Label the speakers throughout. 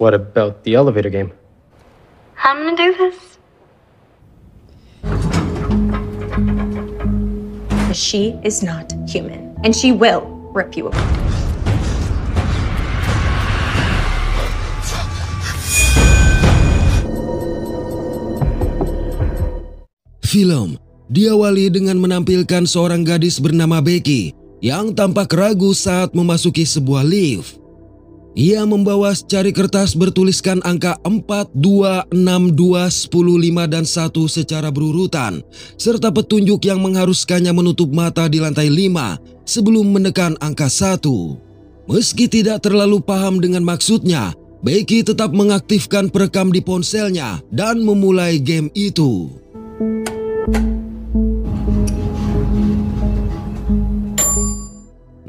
Speaker 1: What about the elevator game?
Speaker 2: I'm gonna do this.
Speaker 3: She is not human, and she will rip you apart.
Speaker 4: Film diawali dengan menampilkan seorang gadis bernama Becky yang tampak ragu saat memasuki sebuah lift. Ia membawa secari kertas bertuliskan angka 4, 2, 6, 2, 10, 5, dan 1 secara berurutan, serta petunjuk yang mengharuskannya menutup mata di lantai 5 sebelum menekan angka 1. Meski tidak terlalu paham dengan maksudnya, Becky tetap mengaktifkan perekam di ponselnya dan memulai game itu.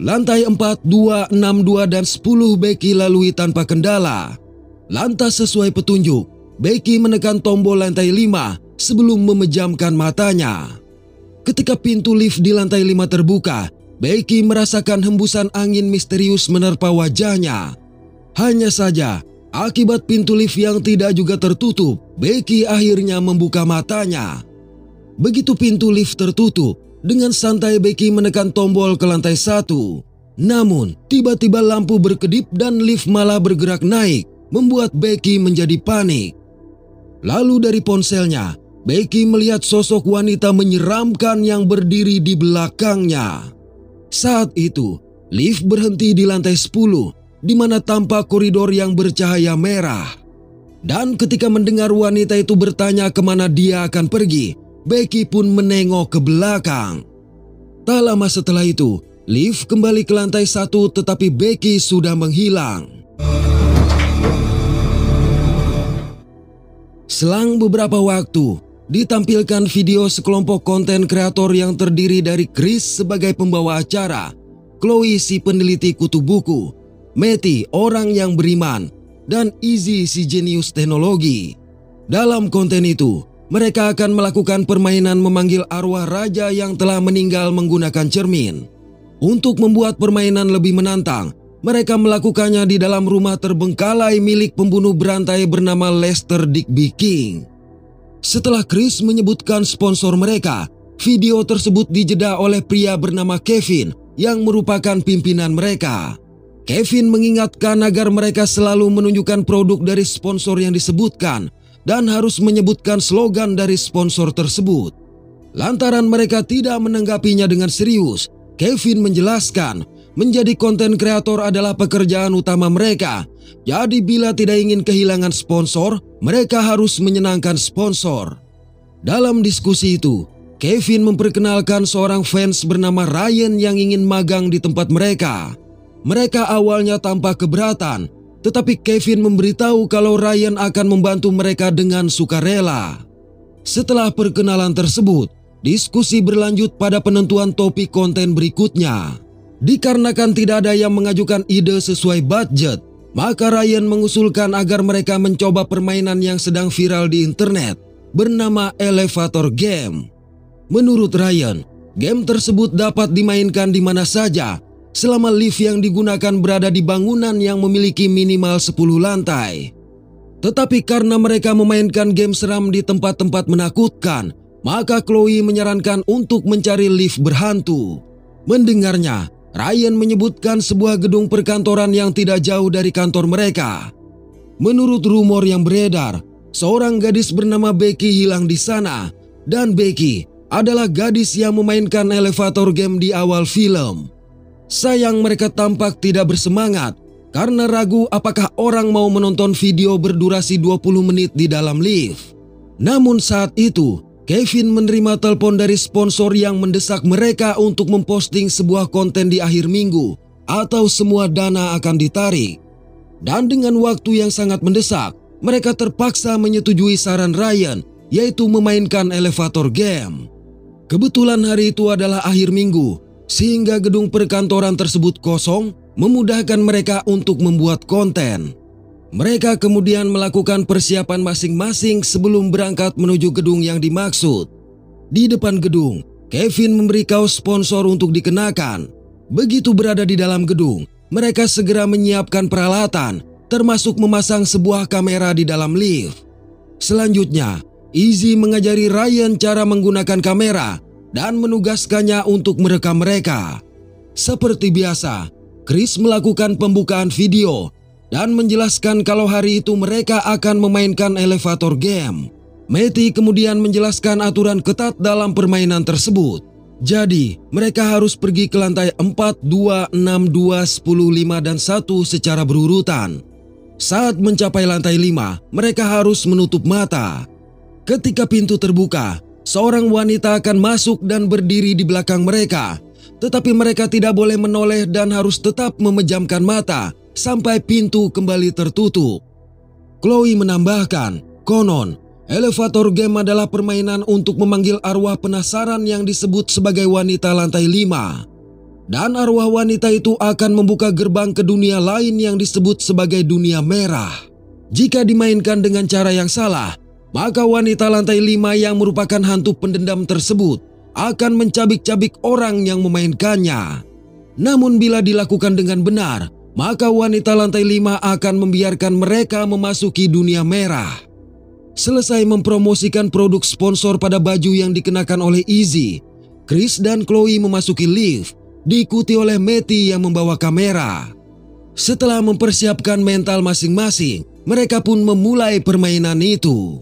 Speaker 4: Lantai 4, 2, 6, 2, dan 10 Becky lalui tanpa kendala. Lantas sesuai petunjuk, Becky menekan tombol lantai 5 sebelum memejamkan matanya. Ketika pintu lift di lantai 5 terbuka, Becky merasakan hembusan angin misterius menerpa wajahnya. Hanya saja, akibat pintu lift yang tidak juga tertutup, Becky akhirnya membuka matanya. Begitu pintu lift tertutup, dengan santai Becky menekan tombol ke lantai 1. Namun, tiba-tiba lampu berkedip dan lift malah bergerak naik, membuat Becky menjadi panik. Lalu dari ponselnya, Becky melihat sosok wanita menyeramkan yang berdiri di belakangnya. Saat itu, lift berhenti di lantai 10, di mana tampak koridor yang bercahaya merah. Dan ketika mendengar wanita itu bertanya kemana dia akan pergi, Becky pun menengok ke belakang. Tak lama setelah itu, lift kembali ke lantai 1 tetapi Becky sudah menghilang. Selang beberapa waktu, ditampilkan video sekelompok konten kreator yang terdiri dari Chris sebagai pembawa acara, Chloe si peneliti kutu buku, Matty orang yang beriman, dan Izzy si jenius teknologi. Dalam konten itu, mereka akan melakukan permainan memanggil arwah raja yang telah meninggal menggunakan cermin. Untuk membuat permainan lebih menantang, mereka melakukannya di dalam rumah terbengkalai milik pembunuh berantai bernama Lester Digby King. Setelah Chris menyebutkan sponsor mereka, video tersebut dijeda oleh pria bernama Kevin yang merupakan pimpinan mereka. Kevin mengingatkan agar mereka selalu menunjukkan produk dari sponsor yang disebutkan dan harus menyebutkan slogan dari sponsor tersebut. Lantaran mereka tidak menanggapinya dengan serius, Kevin menjelaskan menjadi konten kreator adalah pekerjaan utama mereka. Jadi bila tidak ingin kehilangan sponsor, mereka harus menyenangkan sponsor. Dalam diskusi itu, Kevin memperkenalkan seorang fans bernama Ryan yang ingin magang di tempat mereka. Mereka awalnya tampak keberatan, tetapi Kevin memberitahu kalau Ryan akan membantu mereka dengan sukarela. Setelah perkenalan tersebut, diskusi berlanjut pada penentuan topik konten berikutnya. Dikarenakan tidak ada yang mengajukan ide sesuai budget, maka Ryan mengusulkan agar mereka mencoba permainan yang sedang viral di internet bernama Elevator Game. Menurut Ryan, game tersebut dapat dimainkan di mana saja selama lift yang digunakan berada di bangunan yang memiliki minimal 10 lantai. Tetapi karena mereka memainkan game seram di tempat-tempat menakutkan, maka Chloe menyarankan untuk mencari lift berhantu. Mendengarnya, Ryan menyebutkan sebuah gedung perkantoran yang tidak jauh dari kantor mereka. Menurut rumor yang beredar, seorang gadis bernama Becky hilang di sana, dan Becky adalah gadis yang memainkan elevator game di awal film. Sayang mereka tampak tidak bersemangat karena ragu apakah orang mau menonton video berdurasi 20 menit di dalam lift. Namun saat itu, Kevin menerima telepon dari sponsor yang mendesak mereka untuk memposting sebuah konten di akhir minggu atau semua dana akan ditarik. Dan dengan waktu yang sangat mendesak, mereka terpaksa menyetujui saran Ryan, yaitu memainkan elevator game. Kebetulan hari itu adalah akhir minggu, sehingga gedung perkantoran tersebut kosong, memudahkan mereka untuk membuat konten. Mereka kemudian melakukan persiapan masing-masing sebelum berangkat menuju gedung yang dimaksud. Di depan gedung, Kevin memberi kaos sponsor untuk dikenakan. Begitu berada di dalam gedung, mereka segera menyiapkan peralatan termasuk memasang sebuah kamera di dalam lift. Selanjutnya, Izzy mengajari Ryan cara menggunakan kamera dan menugaskannya untuk merekam mereka. Seperti biasa, Chris melakukan pembukaan video dan menjelaskan kalau hari itu mereka akan memainkan elevator game. Matty kemudian menjelaskan aturan ketat dalam permainan tersebut. Jadi, mereka harus pergi ke lantai 4, 2, 6, 2, 10, 5, dan 1 secara berurutan. Saat mencapai lantai 5, mereka harus menutup mata. Ketika pintu terbuka, seorang wanita akan masuk dan berdiri di belakang mereka. Tetapi mereka tidak boleh menoleh dan harus tetap memejamkan mata sampai pintu kembali tertutup. Chloe menambahkan, konon, elevator game adalah permainan untuk memanggil arwah penasaran yang disebut sebagai wanita lantai 5. Dan arwah wanita itu akan membuka gerbang ke dunia lain yang disebut sebagai dunia merah. Jika dimainkan dengan cara yang salah, maka wanita lantai 5 yang merupakan hantu pendendam tersebut akan mencabik-cabik orang yang memainkannya. Namun bila dilakukan dengan benar, maka wanita lantai 5 akan membiarkan mereka memasuki dunia merah. Selesai mempromosikan produk sponsor pada baju yang dikenakan oleh Izzy, Chris dan Chloe memasuki lift, diikuti oleh Matty yang membawa kamera. Setelah mempersiapkan mental masing-masing, mereka pun memulai permainan itu.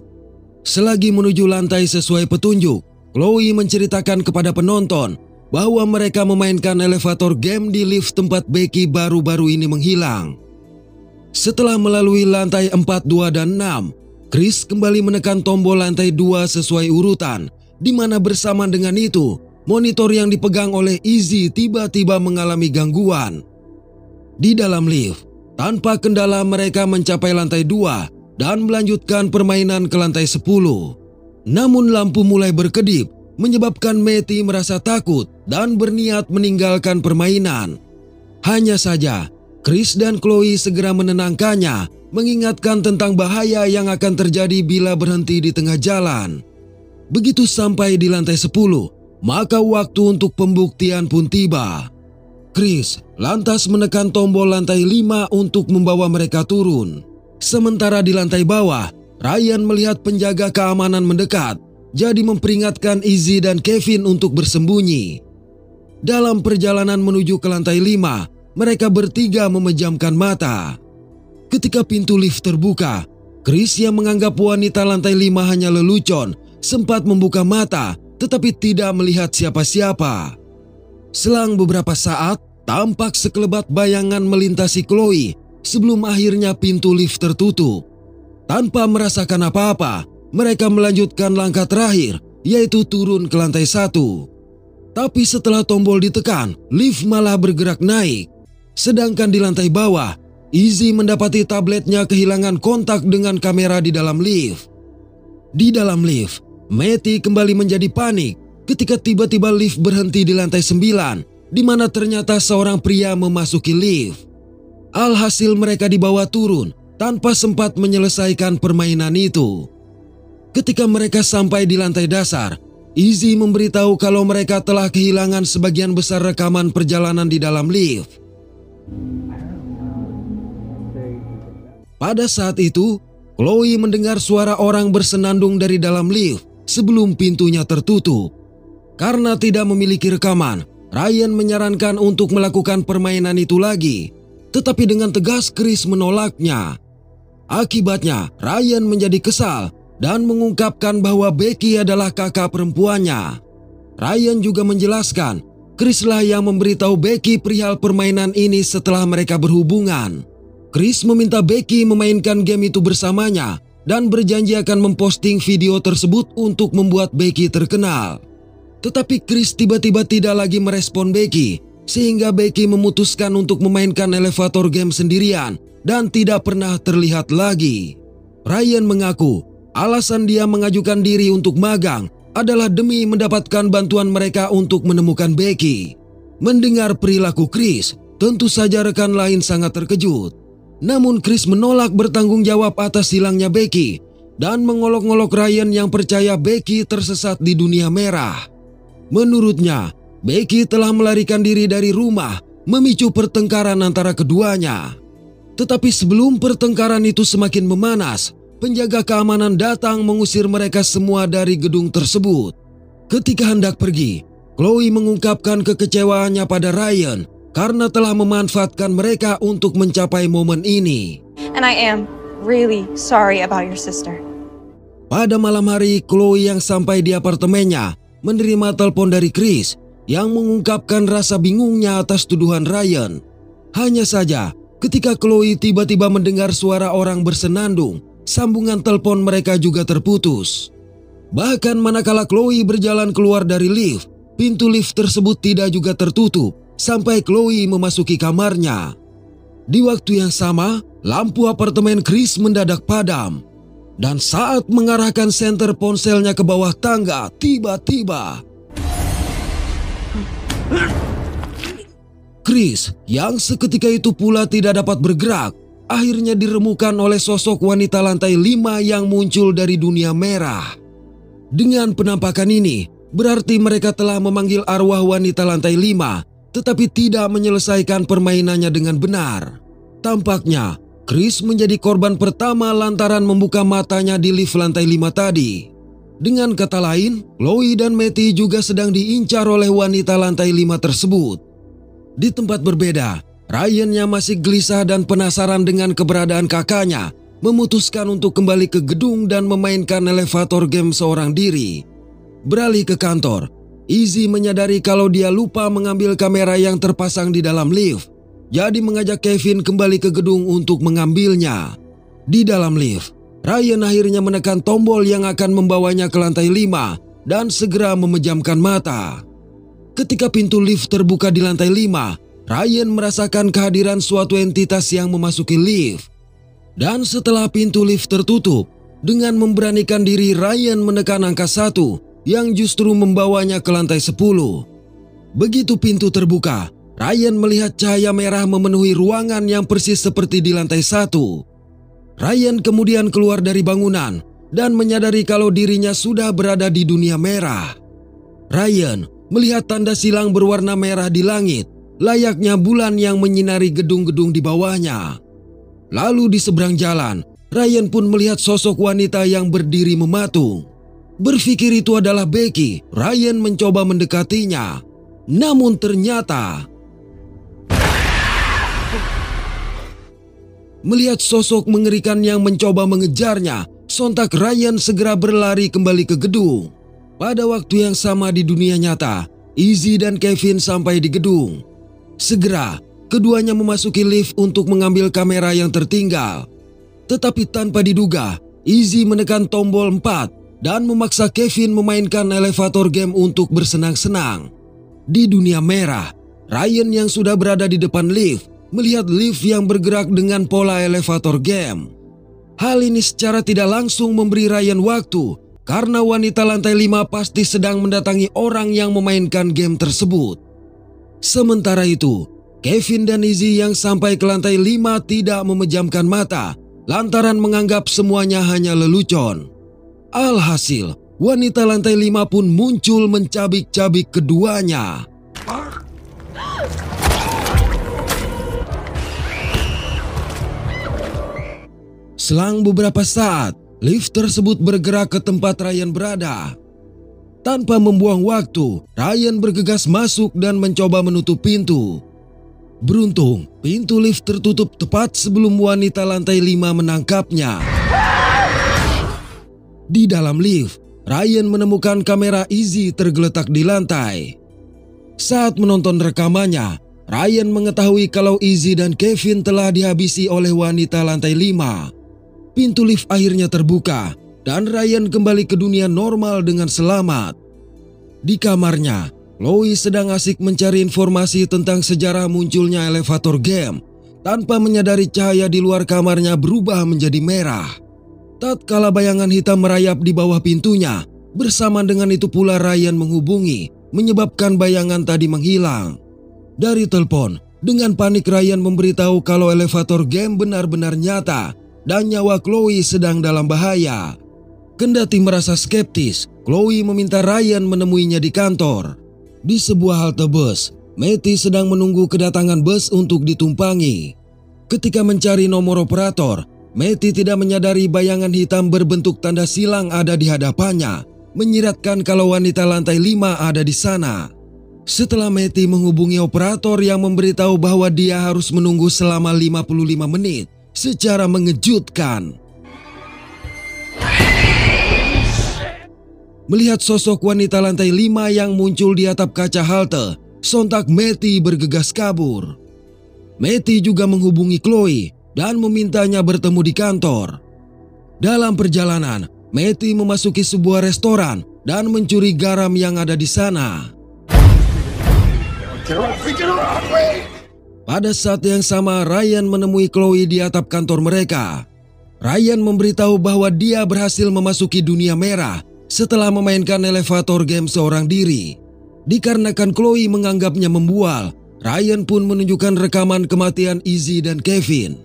Speaker 4: Selagi menuju lantai sesuai petunjuk, Chloe menceritakan kepada penonton bahwa mereka memainkan elevator game di lift tempat Becky baru-baru ini menghilang. Setelah melalui lantai 4, 2, dan 6, Chris kembali menekan tombol lantai 2 sesuai urutan, di mana bersamaan dengan itu, monitor yang dipegang oleh Izzy tiba-tiba mengalami gangguan. Di dalam lift, tanpa kendala mereka mencapai lantai 2 dan melanjutkan permainan ke lantai 10. Namun lampu mulai berkedip, menyebabkan Matty merasa takut dan berniat meninggalkan permainan. Hanya saja, Chris dan Chloe segera menenangkannya, mengingatkan tentang bahaya yang akan terjadi bila berhenti di tengah jalan. Begitu sampai di lantai 10, maka waktu untuk pembuktian pun tiba. Chris lantas menekan tombol lantai 5 untuk membawa mereka turun. Sementara di lantai bawah, Ryan melihat penjaga keamanan mendekat, jadi memperingatkan Izzy dan Kevin untuk bersembunyi. Dalam perjalanan menuju ke lantai 5, mereka bertiga memejamkan mata. Ketika pintu lift terbuka, Chris yang menganggap wanita lantai 5 hanya lelucon sempat membuka mata tetapi tidak melihat siapa-siapa. Selang beberapa saat, tampak sekelebat bayangan melintasi Chloe sebelum akhirnya pintu lift tertutup. Tanpa merasakan apa-apa, mereka melanjutkan langkah terakhir, yaitu turun ke lantai 1. Tapi setelah tombol ditekan, lift malah bergerak naik. Sedangkan di lantai bawah, Izzy mendapati tabletnya kehilangan kontak dengan kamera di dalam lift. Di dalam lift, Matty kembali menjadi panik ketika tiba-tiba lift berhenti di lantai 9, di mana ternyata seorang pria memasuki lift. Alhasil mereka dibawa turun tanpa sempat menyelesaikan permainan itu. Ketika mereka sampai di lantai dasar, Izzy memberitahu kalau mereka telah kehilangan sebagian besar rekaman perjalanan di dalam lift. Pada saat itu, Chloe mendengar suara orang bersenandung dari dalam lift sebelum pintunya tertutup. Karena tidak memiliki rekaman, Ryan menyarankan untuk melakukan permainan itu lagi, tetapi dengan tegas Chris menolaknya. Akibatnya, Ryan menjadi kesal dan mengungkapkan bahwa Becky adalah kakak perempuannya. Ryan juga menjelaskan, Chris lah yang memberitahu Becky perihal permainan ini setelah mereka berhubungan. Chris meminta Becky memainkan game itu bersamanya dan berjanji akan memposting video tersebut untuk membuat Becky terkenal. Tetapi Chris tiba-tiba tidak lagi merespon Becky, sehingga Becky memutuskan untuk memainkan elevator game sendirian dan tidak pernah terlihat lagi. Ryan mengaku alasan dia mengajukan diri untuk magang adalah demi mendapatkan bantuan mereka untuk menemukan Becky. Mendengar perilaku Chris, tentu saja rekan lain sangat terkejut. Namun Chris menolak bertanggung jawab atas hilangnya Becky dan mengolok-ngolok Ryan yang percaya Becky tersesat di dunia merah. Menurutnya, Becky telah melarikan diri dari rumah, memicu pertengkaran antara keduanya. Tetapi sebelum pertengkaran itu semakin memanas, penjaga keamanan datang mengusir mereka semua dari gedung tersebut. Ketika hendak pergi, Chloe mengungkapkan kekecewaannya pada Ryan karena telah memanfaatkan mereka untuk mencapai momen ini.
Speaker 3: And I am really sorry about your sister.
Speaker 4: Pada malam hari, Chloe yang sampai di apartemennya menerima telepon dari Chris yang mengungkapkan rasa bingungnya atas tuduhan Ryan. Hanya saja, ketika Chloe tiba-tiba mendengar suara orang bersenandung, sambungan telepon mereka juga terputus. Bahkan manakala Chloe berjalan keluar dari lift, pintu lift tersebut tidak juga tertutup sampai Chloe memasuki kamarnya. Di waktu yang sama, lampu apartemen Chris mendadak padam. Dan saat mengarahkan senter ponselnya ke bawah tangga, tiba-tiba Chris yang seketika itu pula tidak dapat bergerak, akhirnya diremukan oleh sosok wanita lantai 5 yang muncul dari dunia merah. Dengan penampakan ini, berarti mereka telah memanggil arwah wanita lantai 5, tetapi tidak menyelesaikan permainannya dengan benar. Tampaknya Chris menjadi korban pertama lantaran membuka matanya di lift lantai 5 tadi. Dengan kata lain, Chloe dan Matty juga sedang diincar oleh wanita lantai 5 tersebut. Di tempat berbeda, Ryan yang masih gelisah dan penasaran dengan keberadaan kakaknya memutuskan untuk kembali ke gedung dan memainkan elevator game seorang diri. Beralih ke kantor, Izzy menyadari kalau dia lupa mengambil kamera yang terpasang di dalam lift. Jadi mengajak Kevin kembali ke gedung untuk mengambilnya. Di dalam lift, Ryan akhirnya menekan tombol yang akan membawanya ke lantai 5 dan segera memejamkan mata. Ketika pintu lift terbuka di lantai 5, Ryan merasakan kehadiran suatu entitas yang memasuki lift. Dan setelah pintu lift tertutup, dengan memberanikan diri Ryan menekan angka 1 yang justru membawanya ke lantai 10. Begitu pintu terbuka, Ryan melihat cahaya merah memenuhi ruangan yang persis seperti di lantai 1. Ryan kemudian keluar dari bangunan dan menyadari kalau dirinya sudah berada di dunia merah. Ryan melihat tanda silang berwarna merah di langit, layaknya bulan yang menyinari gedung-gedung di bawahnya. Lalu di seberang jalan, Ryan pun melihat sosok wanita yang berdiri mematung. Berpikir itu adalah Becky, Ryan mencoba mendekatinya. Namun ternyata melihat sosok mengerikan yang mencoba mengejarnya, sontak Ryan segera berlari kembali ke gedung. Pada waktu yang sama di dunia nyata, Izzy dan Kevin sampai di gedung. Segera, keduanya memasuki lift untuk mengambil kamera yang tertinggal. Tetapi tanpa diduga, Izzy menekan tombol 4 dan memaksa Kevin memainkan elevator game untuk bersenang-senang. Di dunia merah, Ryan yang sudah berada di depan lift melihat lift yang bergerak dengan pola elevator game. Hal ini secara tidak langsung memberi Ryan waktu karena wanita lantai 5 pasti sedang mendatangi orang yang memainkan game tersebut. Sementara itu, Kevin dan Izzy yang sampai ke lantai 5 tidak memejamkan mata lantaran menganggap semuanya hanya lelucon. Alhasil, wanita lantai 5 pun muncul mencabik-cabik keduanya. Selang beberapa saat, lift tersebut bergerak ke tempat Ryan berada. Tanpa membuang waktu, Ryan bergegas masuk dan mencoba menutup pintu. Beruntung, pintu lift tertutup tepat sebelum wanita lantai 5 menangkapnya. Di dalam lift, Ryan menemukan kamera Izzy tergeletak di lantai. Saat menonton rekamannya, Ryan mengetahui kalau Izzy dan Kevin telah dihabisi oleh wanita lantai 5. Pintu lift akhirnya terbuka dan Ryan kembali ke dunia normal dengan selamat. Di kamarnya, Chloe sedang asik mencari informasi tentang sejarah munculnya elevator game tanpa menyadari cahaya di luar kamarnya berubah menjadi merah. Tatkala bayangan hitam merayap di bawah pintunya, bersamaan dengan itu pula Ryan menghubungi, menyebabkan bayangan tadi menghilang. Dari telepon, dengan panik Ryan memberitahu kalau elevator game benar-benar nyata dan nyawa Chloe sedang dalam bahaya. Kendati merasa skeptis, Chloe meminta Ryan menemuinya di kantor. Di sebuah halte bus, Matty sedang menunggu kedatangan bus untuk ditumpangi. Ketika mencari nomor operator, Matty tidak menyadari bayangan hitam berbentuk tanda silang ada di hadapannya, menyiratkan kalau wanita lantai 5 ada di sana. Setelah Matty menghubungi operator yang memberitahu bahwa dia harus menunggu selama 55 menit secara mengejutkan. Melihat sosok wanita lantai 5 yang muncul di atap kaca halte, sontak Matty bergegas kabur. Matty juga menghubungi Chloe dan memintanya bertemu di kantor. Dalam perjalanan, Matty memasuki sebuah restoran dan mencuri garam yang ada di sana. Pada saat yang sama, Ryan menemui Chloe di atap kantor mereka. Ryan memberitahu bahwa dia berhasil memasuki dunia merah setelah memainkan elevator game seorang diri. Dikarenakan Chloe menganggapnya membual, Ryan pun menunjukkan rekaman kematian Izzy dan Kevin.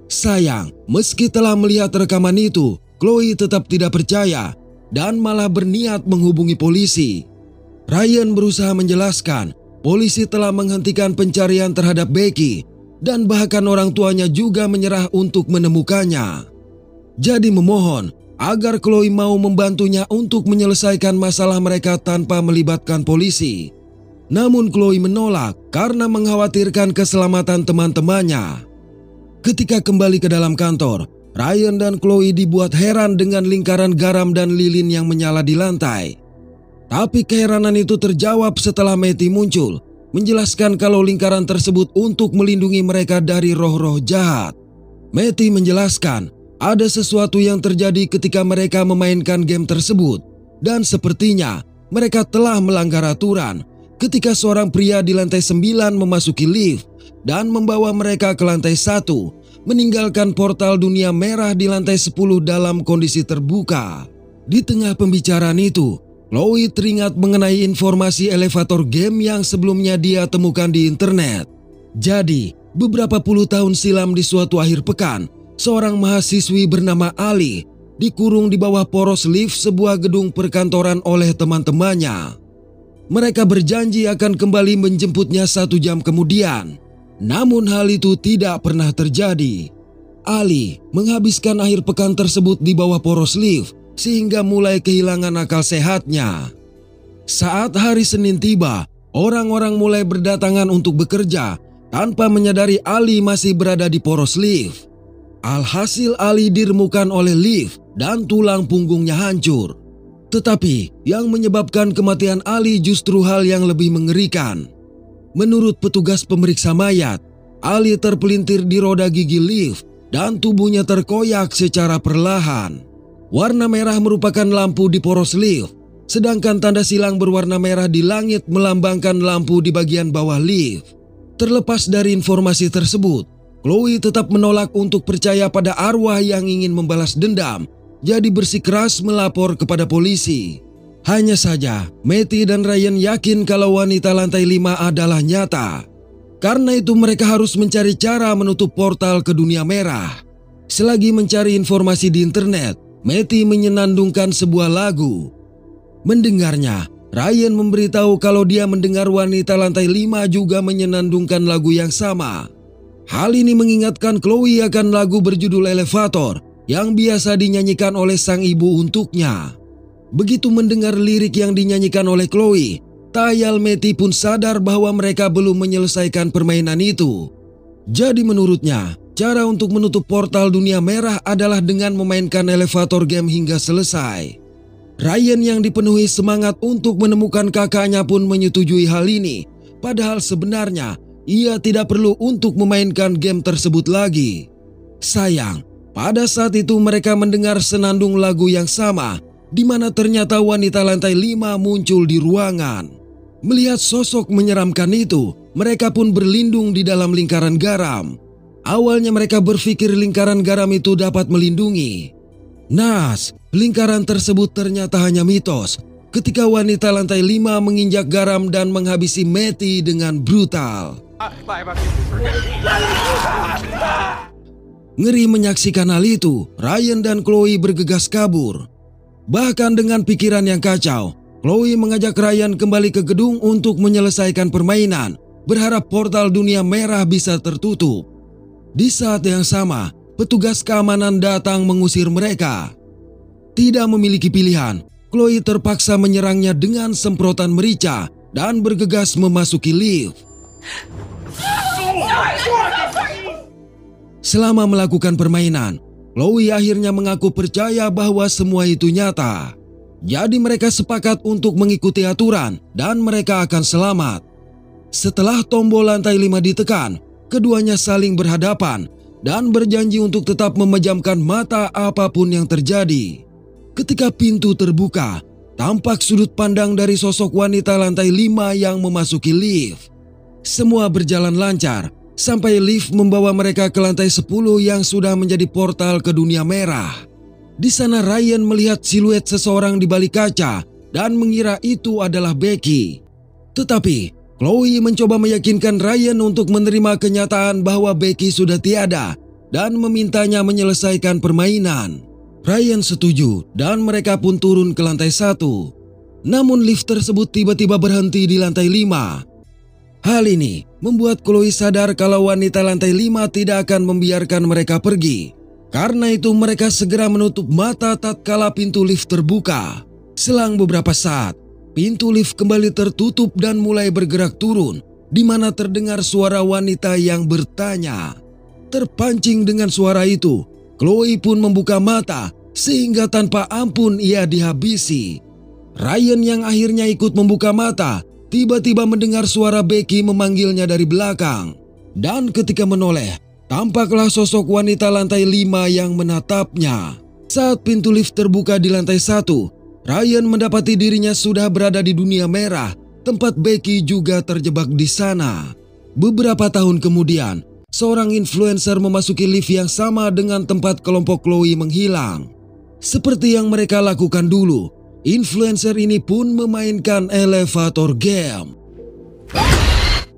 Speaker 4: Sayang, meski telah melihat rekaman itu, Chloe tetap tidak percaya dan malah berniat menghubungi polisi. Ryan berusaha menjelaskan, polisi telah menghentikan pencarian terhadap Becky dan bahkan orang tuanya juga menyerah untuk menemukannya. Jadi memohon agar Chloe mau membantunya untuk menyelesaikan masalah mereka tanpa melibatkan polisi. Namun Chloe menolak karena mengkhawatirkan keselamatan teman-temannya. Ketika kembali ke dalam kantor, Ryan dan Chloe dibuat heran dengan lingkaran garam dan lilin yang menyala di lantai. Tapi keheranan itu terjawab setelah Matty muncul, menjelaskan kalau lingkaran tersebut untuk melindungi mereka dari roh-roh jahat. Matty menjelaskan ada sesuatu yang terjadi ketika mereka memainkan game tersebut, dan sepertinya mereka telah melanggar aturan ketika seorang pria di lantai 9 memasuki lift dan membawa mereka ke lantai 1, meninggalkan portal dunia merah di lantai 10 dalam kondisi terbuka. Di tengah pembicaraan itu, Chloe teringat mengenai informasi elevator game yang sebelumnya dia temukan di internet. Jadi, beberapa puluh tahun silam di suatu akhir pekan, seorang mahasiswi bernama Ali dikurung di bawah poros lift sebuah gedung perkantoran oleh teman-temannya. Mereka berjanji akan kembali menjemputnya 1 jam kemudian. Namun hal itu tidak pernah terjadi. Ali menghabiskan akhir pekan tersebut di bawah poros lift sehingga mulai kehilangan akal sehatnya. Saat hari Senin tiba, orang-orang mulai berdatangan untuk bekerja tanpa menyadari Ali masih berada di poros lift. Alhasil Ali diremukan oleh lift dan tulang punggungnya hancur. Tetapi yang menyebabkan kematian Ali justru hal yang lebih mengerikan. Menurut petugas pemeriksa mayat, Ali terpelintir di roda gigi lift dan tubuhnya terkoyak secara perlahan. Warna merah merupakan lampu di poros lift, sedangkan tanda silang berwarna merah di langit melambangkan lampu di bagian bawah lift. Terlepas dari informasi tersebut, Chloe tetap menolak untuk percaya pada arwah yang ingin membalas dendam, jadi bersikeras melapor kepada polisi. Hanya saja, Matty dan Ryan yakin kalau wanita lantai 5 adalah nyata. Karena itu mereka harus mencari cara menutup portal ke dunia merah. Selagi mencari informasi di internet, Matty menyenandungkan sebuah lagu. Mendengarnya, Ryan memberitahu kalau dia mendengar wanita lantai 5 juga menyenandungkan lagu yang sama. Hal ini mengingatkan Chloe akan lagu berjudul Elevator yang biasa dinyanyikan oleh sang ibu untuknya. Begitu mendengar lirik yang dinyanyikan oleh Chloe, Tayal Matty pun sadar bahwa mereka belum menyelesaikan permainan itu. Jadi menurutnya, cara untuk menutup portal dunia merah adalah dengan memainkan elevator game hingga selesai. Ryan yang dipenuhi semangat untuk menemukan kakaknya pun menyetujui hal ini, padahal sebenarnya ia tidak perlu untuk memainkan game tersebut lagi. Sayang, pada saat itu mereka mendengar senandung lagu yang sama, di mana ternyata wanita lantai 5 muncul di ruangan. Melihat sosok menyeramkan itu, mereka pun berlindung di dalam lingkaran garam. Awalnya mereka berpikir lingkaran garam itu dapat melindungi. Naas, lingkaran tersebut ternyata hanya mitos. Ketika wanita lantai 5 menginjak garam dan menghabisi Matty dengan brutal. Ngeri menyaksikan hal itu, Ryan dan Chloe bergegas kabur. Bahkan dengan pikiran yang kacau, Chloe mengajak Ryan kembali ke gedung untuk menyelesaikan permainan, berharap portal dunia merah bisa tertutup. Di saat yang sama, petugas keamanan datang mengusir mereka. Tidak memiliki pilihan, Chloe terpaksa menyerangnya dengan semprotan merica dan bergegas memasuki lift. Selama melakukan permainan, Chloe akhirnya mengaku percaya bahwa semua itu nyata. Jadi mereka sepakat untuk mengikuti aturan dan mereka akan selamat. Setelah tombol lantai 5 ditekan, keduanya saling berhadapan dan berjanji untuk tetap memejamkan mata apapun yang terjadi. Ketika pintu terbuka, tampak sudut pandang dari sosok wanita lantai 5 yang memasuki lift. Semua berjalan lancar sampai lift membawa mereka ke lantai 10 yang sudah menjadi portal ke dunia merah. Di sana Ryan melihat siluet seseorang di balik kaca dan mengira itu adalah Becky. Tetapi Chloe mencoba meyakinkan Ryan untuk menerima kenyataan bahwa Becky sudah tiada dan memintanya menyelesaikan permainan. Ryan setuju dan mereka pun turun ke lantai 1. Namun lift tersebut tiba-tiba berhenti di lantai 5. Hal ini membuat Chloe sadar kalau wanita lantai 5 tidak akan membiarkan mereka pergi. Karena itu mereka segera menutup mata tatkala pintu lift terbuka. Selang beberapa saat, pintu lift kembali tertutup dan mulai bergerak turun, di mana terdengar suara wanita yang bertanya. Terpancing dengan suara itu, Chloe pun membuka mata sehingga tanpa ampun ia dihabisi. Ryan yang akhirnya ikut membuka mata tiba-tiba mendengar suara Becky memanggilnya dari belakang. Dan ketika menoleh, tampaklah sosok wanita lantai 5 yang menatapnya. Saat pintu lift terbuka di lantai 1, Ryan mendapati dirinya sudah berada di dunia merah, tempat Becky juga terjebak di sana. Beberapa tahun kemudian, seorang influencer memasuki lift yang sama dengan tempat kelompok Chloe menghilang. Seperti yang mereka lakukan dulu, influencer ini pun memainkan elevator game.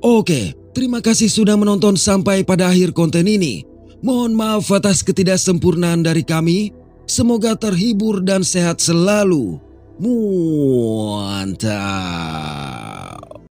Speaker 4: Oke, terima kasih sudah menonton sampai pada akhir konten ini. Mohon maaf atas ketidaksempurnaan dari kami. Semoga terhibur dan sehat selalu. Mantap.